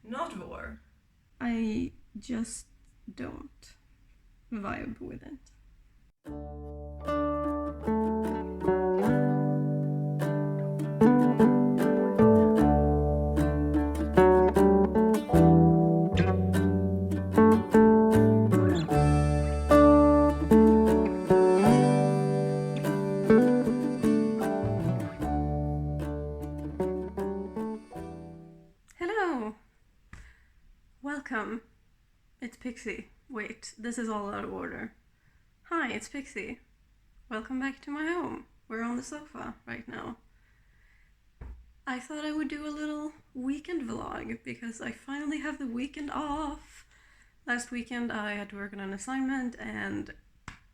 not vår. I just don't vibe with it. Hello! Welcome. It's Pixie. Wait, this is all out of order. Hi, it's Pixie. Welcome back to my home. We're on the sofa right now. I thought I would do a little weekend vlog because I finally have the weekend off. Last weekend I had to work on an assignment and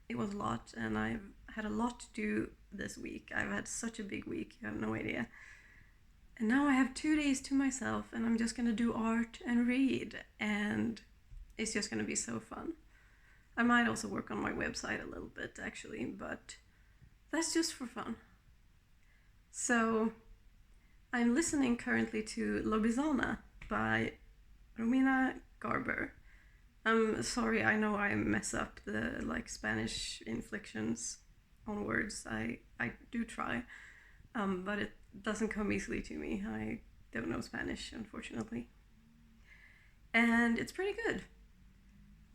it was a lot, and I've had a lot to do this week. I've had such a big week, you have no idea. And now I have 2 days to myself and I'm just gonna do art and read, and it's just gonna be so fun. I might also work on my website a little bit actually, but that's just for fun. So I'm listening currently to Lobizana by Romina Garber. I'm sorry, I know I mess up the Spanish inflections on words. I do try, but it doesn't come easily to me. I don't know Spanish, unfortunately. And it's pretty good.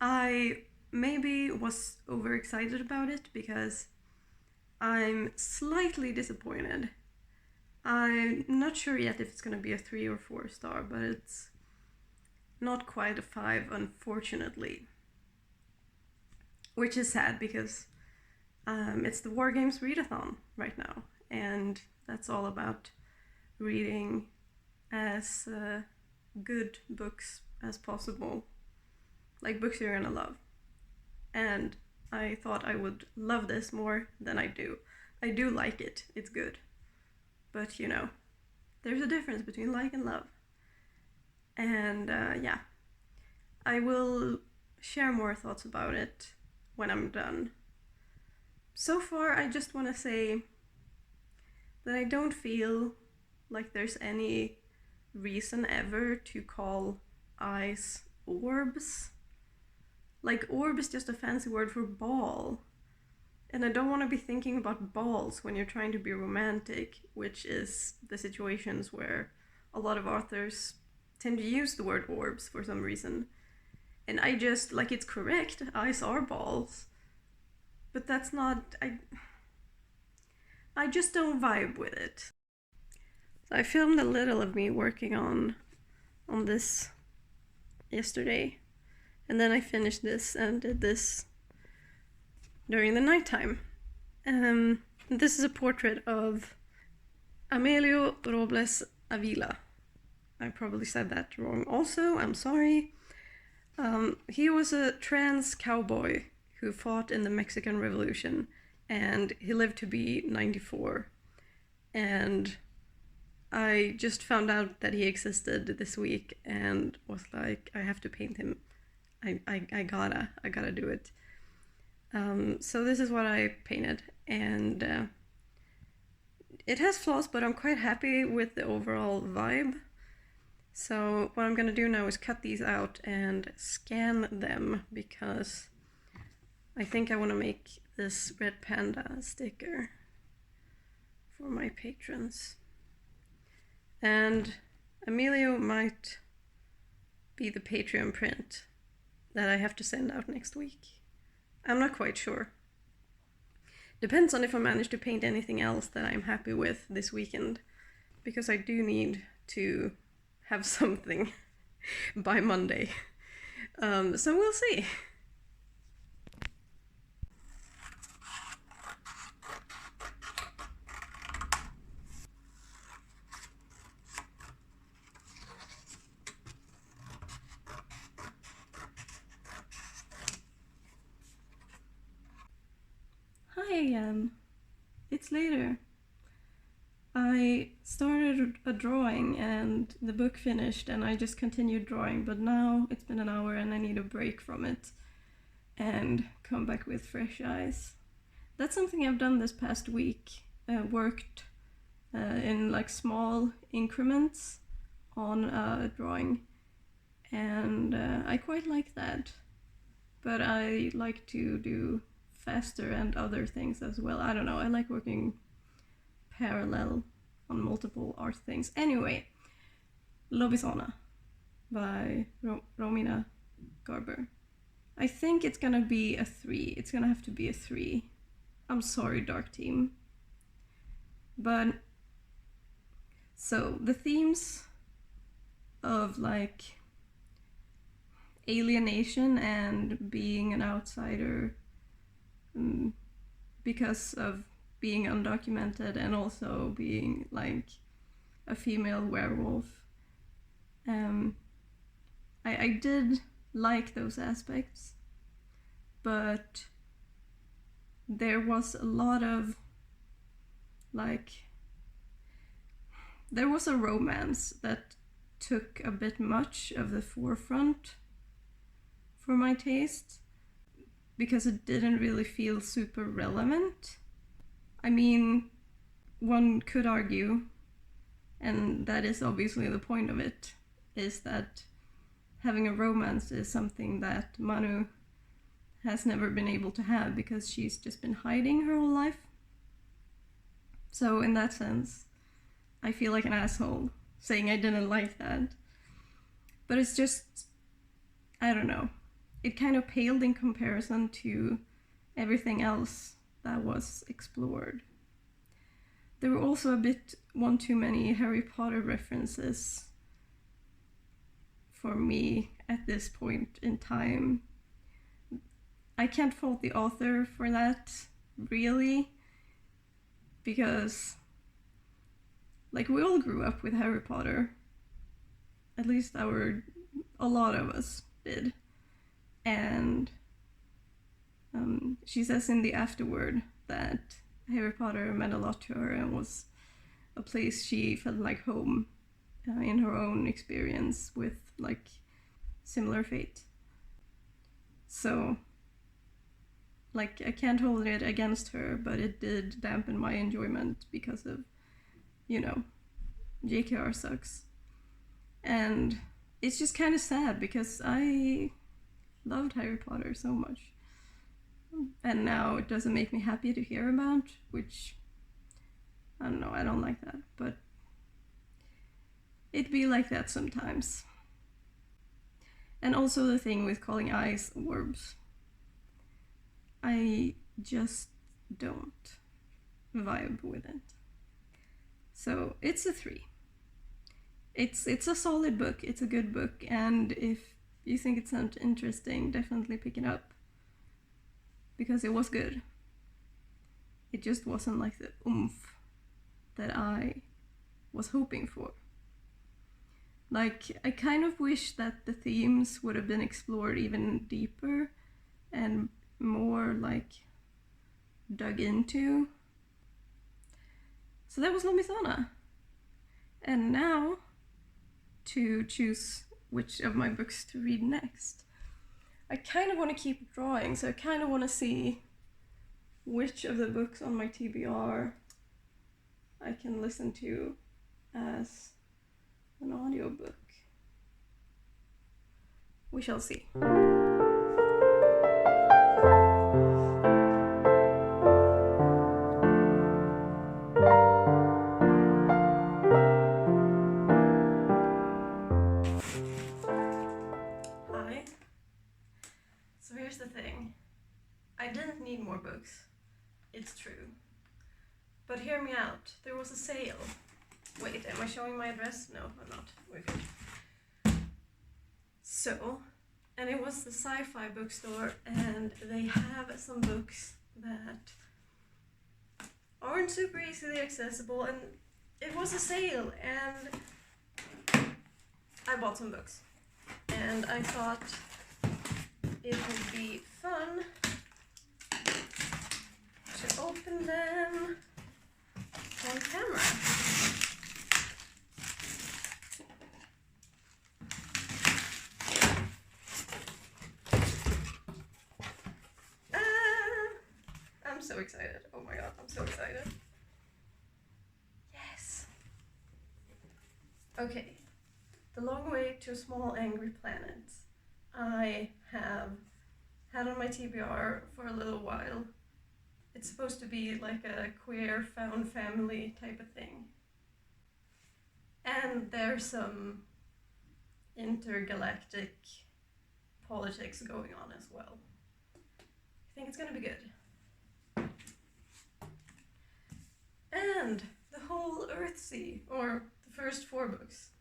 I maybe was overexcited about it because I'm slightly disappointed. I'm not sure yet if it's gonna be a 3 or 4 star, but it's not quite a 5, unfortunately. Which is sad because it's the War Games Readathon right now, and that's all about reading as good books as possible, like books you're gonna love. And I thought I would love this more than I do. I do like it, it's good. But you know, there's a difference between like and love. And yeah, I will share more thoughts about it when I'm done. So far, I just want to say that I don't feel like there's any reason ever to call eyes orbs. Like, orb is just a fancy word for ball. And I don't want to be thinking about balls when you're trying to be romantic, which is the situations where a lot of authors tend to use the word orbs for some reason. And I just, like, it's correct, eyes are balls. But that's not, I just don't vibe with it. So I filmed a little of me working on this yesterday. And then I finished this and did this during the nighttime. This is a portrait of Amelio Robles Avila. I probably said that wrong also, I'm sorry. He was a trans cowboy who fought in the Mexican Revolution, and he lived to be 94. And I just found out that he existed this week and was like, I have to paint him. I gotta do it. So this is what I painted, and it has flaws, but I'm quite happy with the overall vibe. So what I'm gonna do now is cut these out and scan them, because I think I want to make this red panda sticker for my patrons. And Emilio might be the Patreon print that I have to send out next week. I'm not quite sure. Depends on if I manage to paint anything else that I'm happy with this weekend, because I do need to have something by Monday. So we'll see. Hi again. It's later. I started a drawing and the book finished and I just continued drawing, but now it's been an hour and I need a break from it and come back with fresh eyes. That's something I've done this past week. Worked in like small increments on a drawing, and I quite like that. But I like to do faster and other things as well. I don't know, I like working parallel on multiple art things. Anyway, Lobisona by Romina Garber. I think it's gonna be a 3. It's gonna have to be a 3. I'm sorry, Dark Team. But so the themes of like alienation and being an outsider because of being undocumented and also being like a female werewolf. I did like those aspects, but there was a lot of like, there was a romance that took a bit much of the forefront for my taste because it didn't really feel super relevant. I mean, one could argue, and that is obviously the point of it, is that having a romance is something that Manu has never been able to have because she's just been hiding her whole life. So in that sense, I feel like an asshole saying I didn't like that. But it's just, I don't know. It kind of paled in comparison to everything else that was explored. There were also a bit one too many Harry Potter references for me at this point in time. I can't fault the author for that, really, because like we all grew up with Harry Potter. At least a lot of us did. And she says in the afterword that Harry Potter meant a lot to her and was a place she felt like home in her own experience with like similar fate. So like I can't hold it against her, but it did dampen my enjoyment because of, you know, JKR sucks. And it's just kind of sad because I loved Harry Potter so much. And now it doesn't make me happy to hear about, which, I don't know, I don't like that. But it be like that sometimes. And also the thing with calling eyes orbs. I just don't vibe with it. So it's a 3. It's a solid book, it's a good book, and if you think it sounds interesting, definitely pick it up. Because it was good. It just wasn't like the oomph that I was hoping for. Like, I kind of wish that the themes would have been explored even deeper and more like dug into. So that was Lobisona. And now to choose which of my books to read next. I kind of want to keep drawing, so I kind of want to see which of the books on my TBR I can listen to as an audiobook. We shall see. Hi. So here's the thing. I didn't need more books. It's true. But hear me out. There was a sale. Wait, am I showing my address? No, I'm not. We're good. So, and it was the sci-fi bookstore, and they have some books that aren't super easily accessible, and it was a sale, and I bought some books. And I thought it would be fun to open them on camera. I'm so excited. Oh my god, I'm so excited. Yes. Okay. The Long Way to a Small Angry Planet. I have had on my TBR for a little while. It's supposed to be like a queer found family type of thing. And there's some intergalactic politics going on as well. I think it's gonna be good. And the whole Earthsea, or the first 4 books,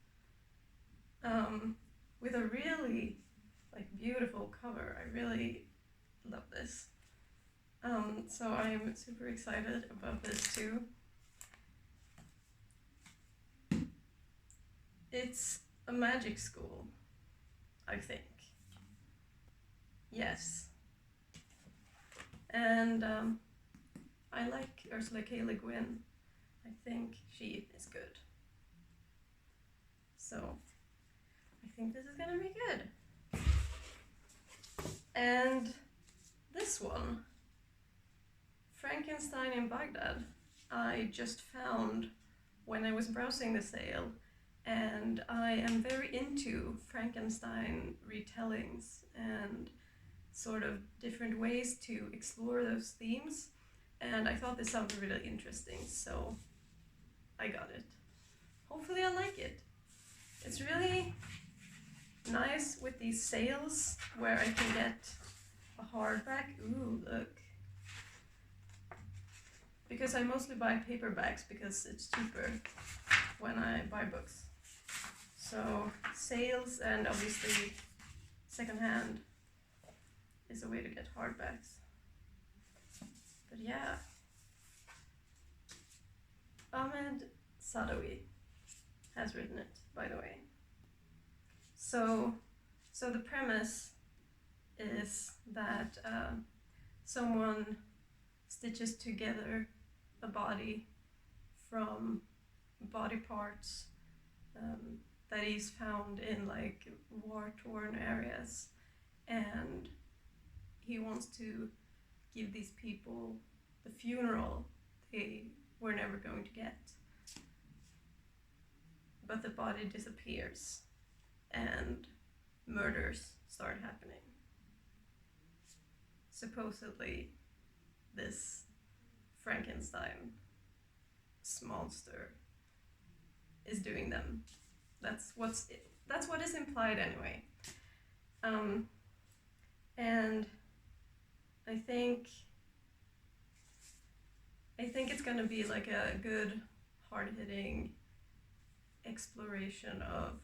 with a really beautiful cover. I really love this. So I'm super excited about this too. It's a magic school, I think. Yes. And I like Ursula K. Le Guin. I think she is good. So I think this is gonna be good. And this one, Frankenstein in Baghdad, I just found when I was browsing the sale, and I am very into Frankenstein retellings and sort of different ways to explore those themes, and I thought this sounded really interesting, so I got it. Hopefully I like it. It's really nice with these sales where I can get a hardback. Ooh, look. Because I mostly buy paperbacks because it's cheaper when I buy books. So sales and obviously secondhand is a way to get hardbacks. But yeah. Ahmed Sadawi has written it, by the way. So the premise is that someone stitches together a body from body parts that he's found in war-torn areas, and he wants to give these people the funeral they were never going to get. But the body disappears and murders start happening. Supposedly this Frankenstein monster is doing them. That's what is implied anyway. And I think it's gonna be like a good, hard-hitting exploration of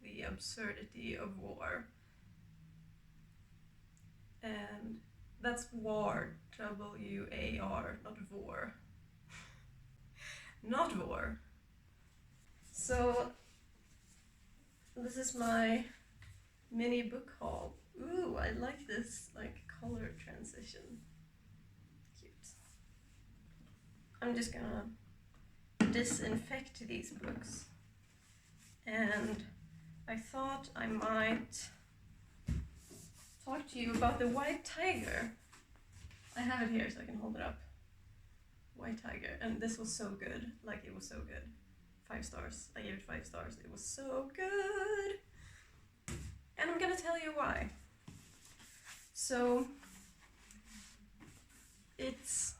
the absurdity of war. And that's war, W-A-R, not war. Not war. So this is my mini book haul. Ooh, I like this color transition. Cute. I'm just gonna disinfect these books. And I thought I might talk to you about The White Tiger. I have it here so I can hold it up. White Tiger, and this was so good. It was so good. 5 stars. I gave it 5 stars. It was so good. And I'm gonna tell you why. So it's...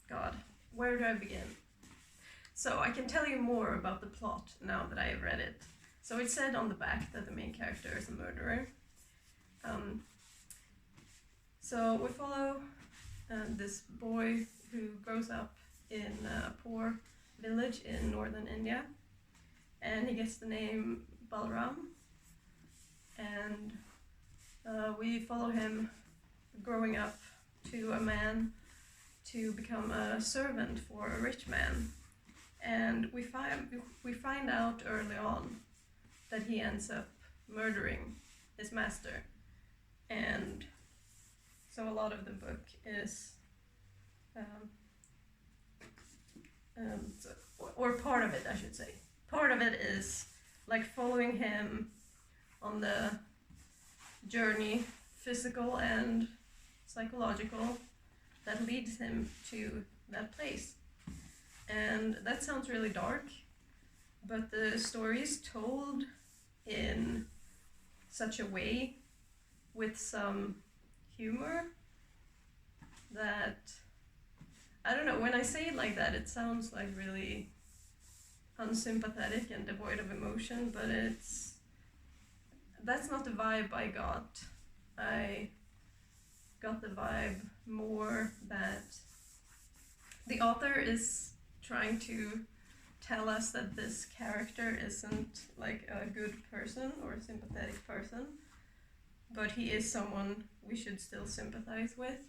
God, where do I begin? So I can tell you more about the plot now that I have read it. So it said on the back that the main character is a murderer. So we follow this boy who grows up in a poor village in northern India, and he gets the name Balaram, and we follow him growing up to a man to become a servant for a rich man, and we find out early on that he ends up murdering his master. And so a lot of the book is or part of it, I should say. Part of it is following him on the journey, physical and psychological, that leads him to that place. And that sounds really dark, but the story is told in such a way with some humor that, I don't know, when I say it like that, it sounds like really unsympathetic and devoid of emotion, but that's not the vibe I got. I got the vibe more that the author is trying to tell us that this character isn't like a good person or a sympathetic person, but he is someone we should still sympathize with.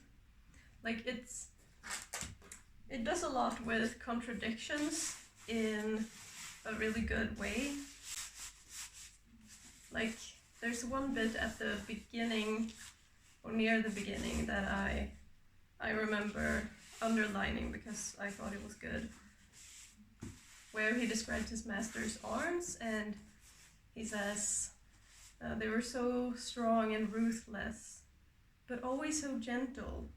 Like it does a lot with contradictions in a really good way. Like there's one bit at the beginning or near the beginning that I remember underlining because I thought it was good, where he describes his master's arms and he says, they were so strong and ruthless, but always so gentle,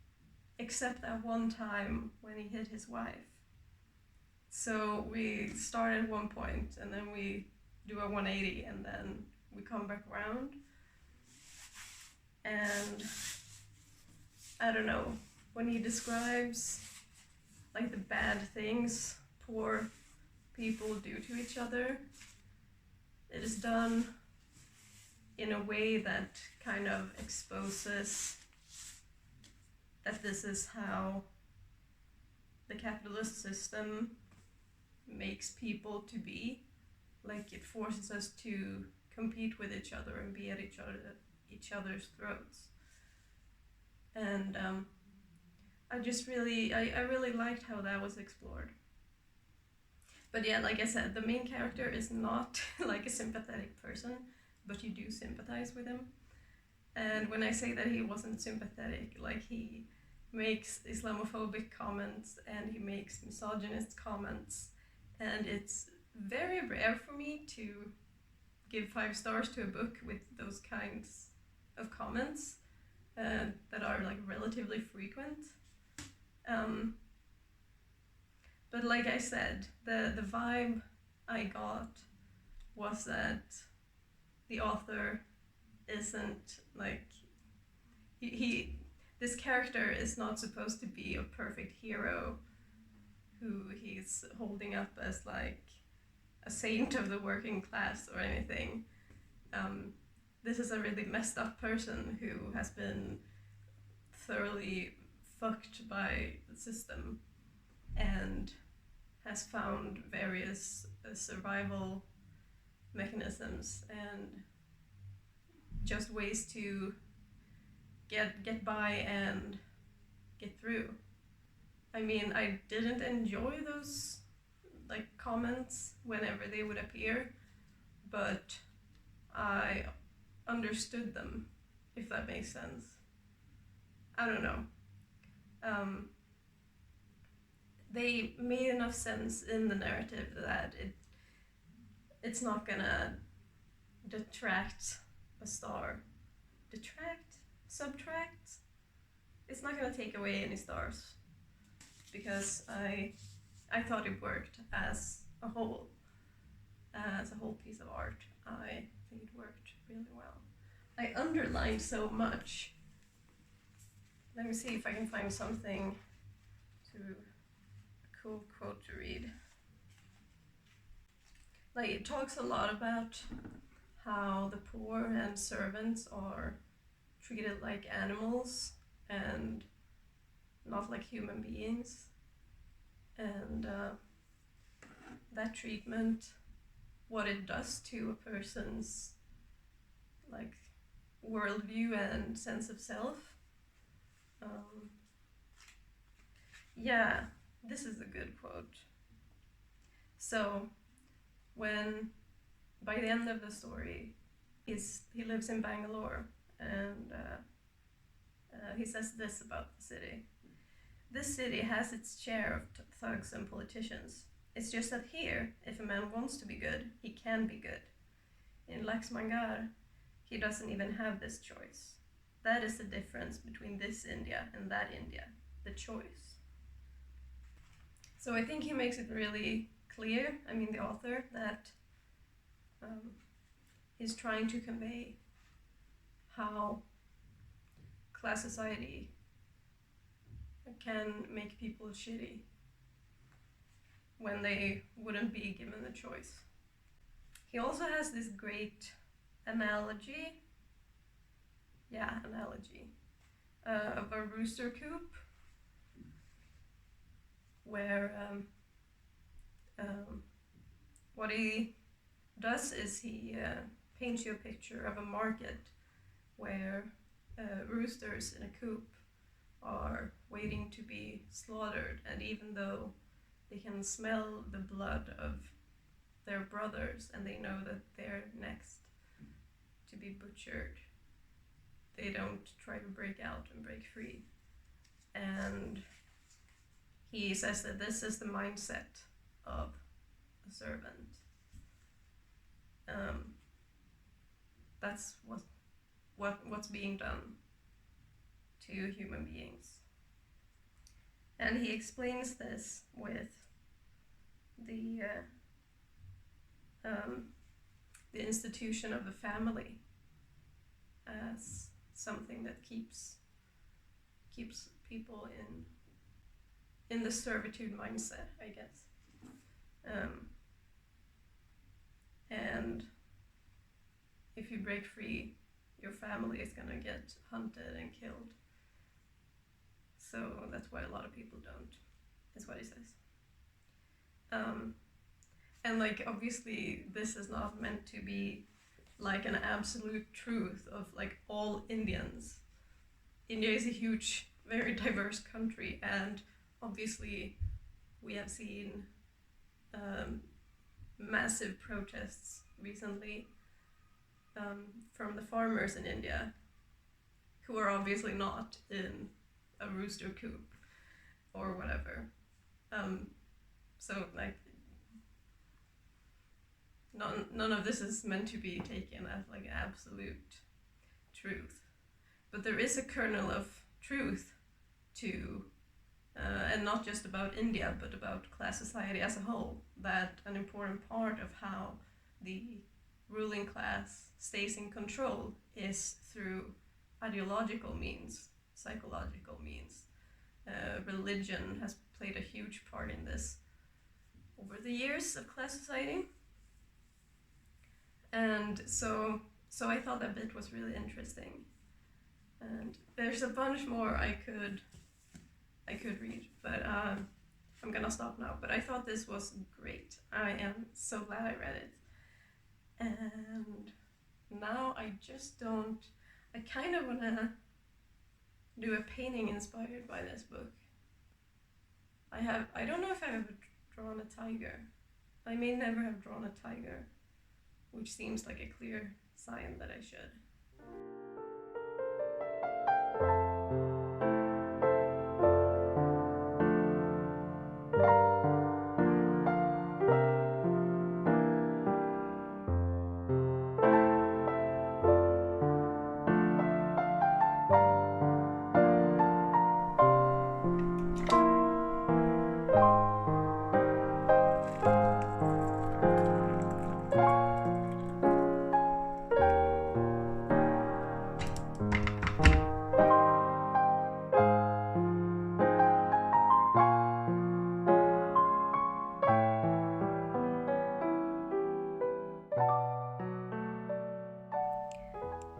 except that one time when he hit his wife. So we start at one point and then we do a 180 and then we come back around. And I don't know, when he describes like the bad things poor people do to each other, it is done in a way that kind of exposes that this is how the capitalist system makes people to be. Like it forces us to compete with each other and be at each other's throats. And I really liked how that was explored. But yeah, like I said, the main character is not like a sympathetic person, but you do sympathize with him. And when I say that he wasn't sympathetic, like he makes Islamophobic comments and he makes misogynist comments, and it's very rare for me to give 5 stars to a book with those kinds of comments that are like relatively frequent. But like I said, the vibe I got was that the author isn't like this character is not supposed to be a perfect hero who he's holding up as like a saint of the working class or anything. This is a really messed up person who has been thoroughly fucked by the system and has found various survival mechanisms and just ways to get by and get through. I mean, I didn't enjoy those like comments whenever they would appear, but I understood them, if that makes sense. I don't know. They made enough sense in the narrative that it's not gonna detract a star. Detract? Subtract? It's not gonna take away any stars because I thought it worked as a whole piece of art. I think it worked really well. I underlined so much. Let me see if I can find something a cool quote to read. Like it talks a lot about how the poor and servants are treated like animals and not like human beings. And that treatment, what it does to a person's like worldview and sense of self. Yeah, this is a good quote. So when by the end of the story he lives in Bangalore and he says this about the city. This city has its share of thugs and politicians. It's just that here, if a man wants to be good, he can be good. In Laxmangar, he doesn't even have this choice. That is the difference between this India and that India, the choice. So I think he makes it really clear, I mean the author, that is trying to convey how class society can make people shitty when they wouldn't be given the choice. He also has this great analogy of a rooster coop, where what he does is he paints you a picture of a market where roosters in a coop are waiting to be slaughtered, and even though they can smell the blood of their brothers and they know that they're next to be butchered, they don't try to break out and break free. And he says that this is the mindset of a servant. That's what's being done to human beings. And he explains this with the institution of a family as something that keeps people in the servitude mindset, I guess. And if you break free, your family is gonna get hunted and killed. So that's why a lot of people don't, is what he says. And like, obviously this is not meant to be like an absolute truth of like all Indians. India is a huge, very diverse country, and obviously we have seen massive protests recently from the farmers in India, who are obviously not in a rooster coop or whatever. So like, none of this is meant to be taken as like absolute truth, but there is a kernel of truth to, and not just about India, but about class society as a whole, that an important part of how the ruling class stays in control is through ideological means, psychological means. Religion has played a huge part in this over the years of class society. And so I thought that bit was really interesting. And there's a bunch more I could read, but I'm gonna stop now. But I thought this was great. I am so glad I read it. And now I kind of wanna do a painting inspired by this book. I don't know if I've ever drawn a tiger. I may never have drawn a tiger, which seems like a clear sign that I should.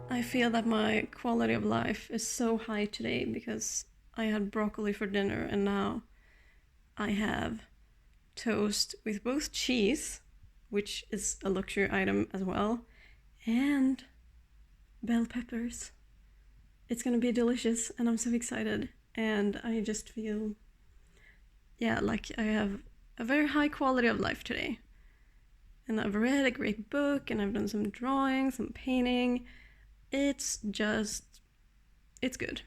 I feel that my quality of life is so high today because I had broccoli for dinner, and now I have toast with both cheese, which is a luxury item as well, and bell peppers. It's gonna be delicious, and I'm so excited, and I just feel, like I have a very high quality of life today. And I've read a great book, and I've done some drawing, some painting. It's good.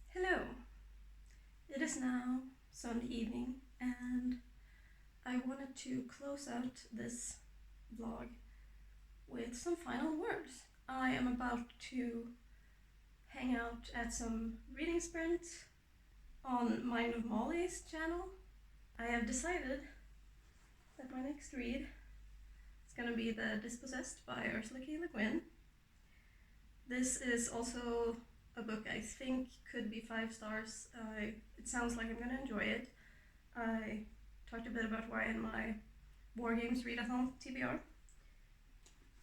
Hello. It is now Sunday evening, and I wanted to close out this vlog with some final words. I am about to hang out at some reading sprint on Mind of Molly's channel. I have decided that my next read is gonna be The Dispossessed by Ursula K. Le Guin. This is also a book I think could be 5 stars. It sounds like I'm gonna enjoy it. I talked a bit about why in my War Games Readathon TBR.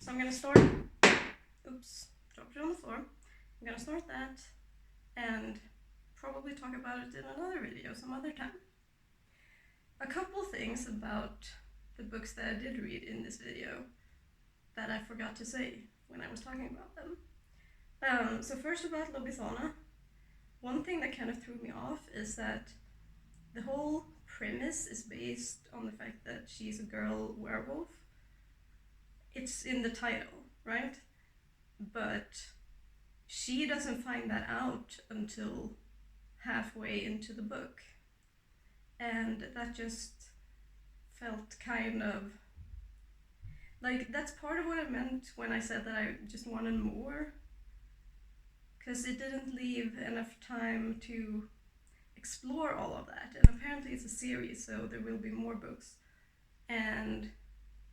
So I'm gonna start, oops, dropped it on the floor. I'm gonna start that and probably talk about it in another video some other time. A couple things about the books that I did read in this video that I forgot to say when I was talking about them. So first about Lobithana. One thing that kind of threw me off is that the whole premise is based on the fact that she's a girl werewolf. It's in the title, right? But she doesn't find that out until halfway into the book. And that just felt kind of like, that's part of what I meant when I said that I just wanted more, because it didn't leave enough time to explore all of that. And apparently it's a series, so there will be more books, and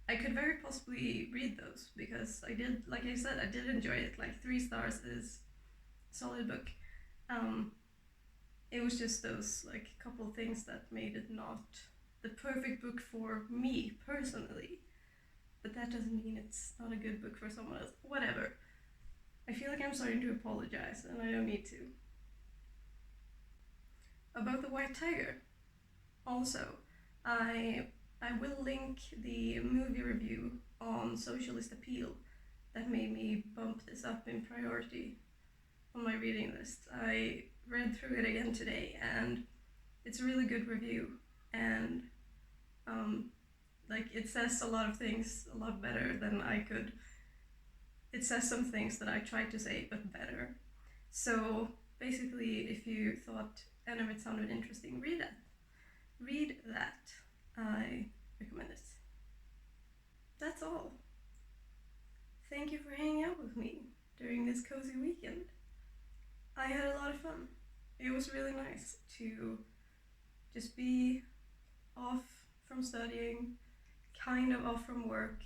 I could very possibly read those, because I did, like I said, I did enjoy it. Like 3 stars is a solid book. It was just those like couple things that made it not the perfect book for me personally, but that doesn't mean it's not a good book for someone else. Whatever. I feel like I'm starting to apologize, and I don't need to. About The White Tiger, also, I will link the movie review on Socialist Appeal that made me bump this up in priority on my reading list. I read through it again today, and it's a really good review, and like, it says a lot of things a lot better than I could. It says some things that I tried to say, but better. So basically, if you thought any of it sounded interesting, read that. Read that. I recommend it. That's all. Thank you for hanging out with me during this cozy weekend. I had a lot of fun. It was really nice to just be off from studying, kind of off from work,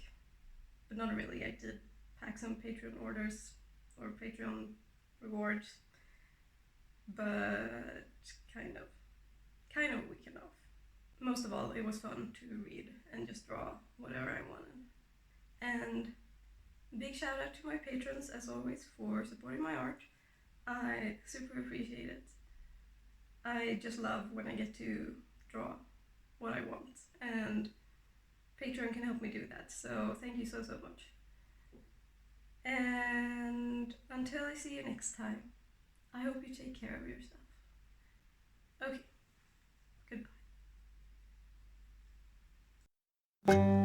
but not really. I did pack some Patreon orders or Patreon rewards, but kind of a weekend off. Most of all, it was fun to read and just draw whatever I wanted. And big shout out to my patrons, as always, for supporting my art. I super appreciate it. I just love when I get to draw what I want, and Patreon can help me do that, so thank you so much. And until I see you next time, I hope you take care of yourself. Okay, goodbye.